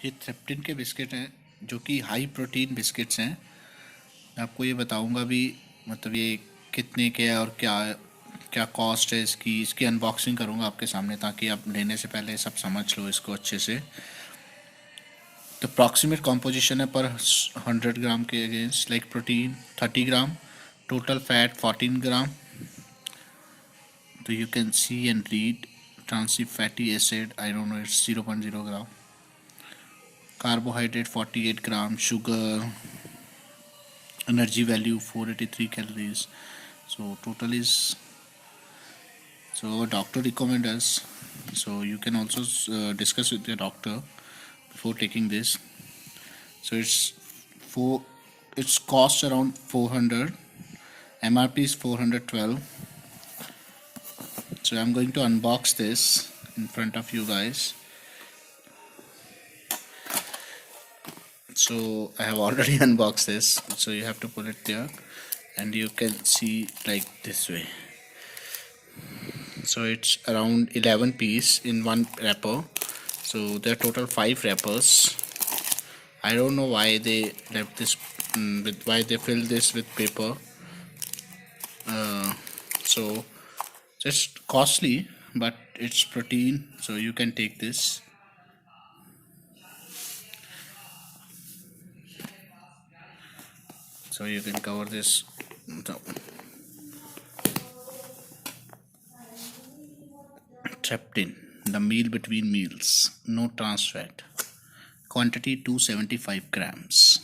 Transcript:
ये थ्रेप्टिन के बिस्किट हैं जो कि हाई प्रोटीन बिस्किट्स हैं। मैं आपको ये बताऊंगा भी, मतलब ये कितने के हैं और क्या क्या कॉस्ट है इसकी अनबॉक्सिंग करूंगा आपके सामने, ताकि आप लेने से पहले सब समझ लो इसको अच्छे से। तो अप्रॉक्सीमेट कॉम्पोजिशन है पर 100 ग्राम के against, like protein 30 gram, total fat 14 gram. तो you can see and read trans fatty acid, I don't know, it's 0.0 gram, carbohydrate 48 gram, sugar, energy value 483 calories. So total is, so our doctor recommend us, so you can also discuss with your doctor before taking this. So four it's cost around 400, MRP is 412. So I'm going to unbox this in front of you guys. So I have already unboxed this, so you have to put it there and you can see like this way. So it's around 11 piece in one wrapper, so there are total 5 wrappers. I don't know why they left this with, why they filled this with paper. So just costly, but it's protein, so you can take this. So you can cover this. Treptin, the meal between meals, no trans fat. Quantity 275 grams.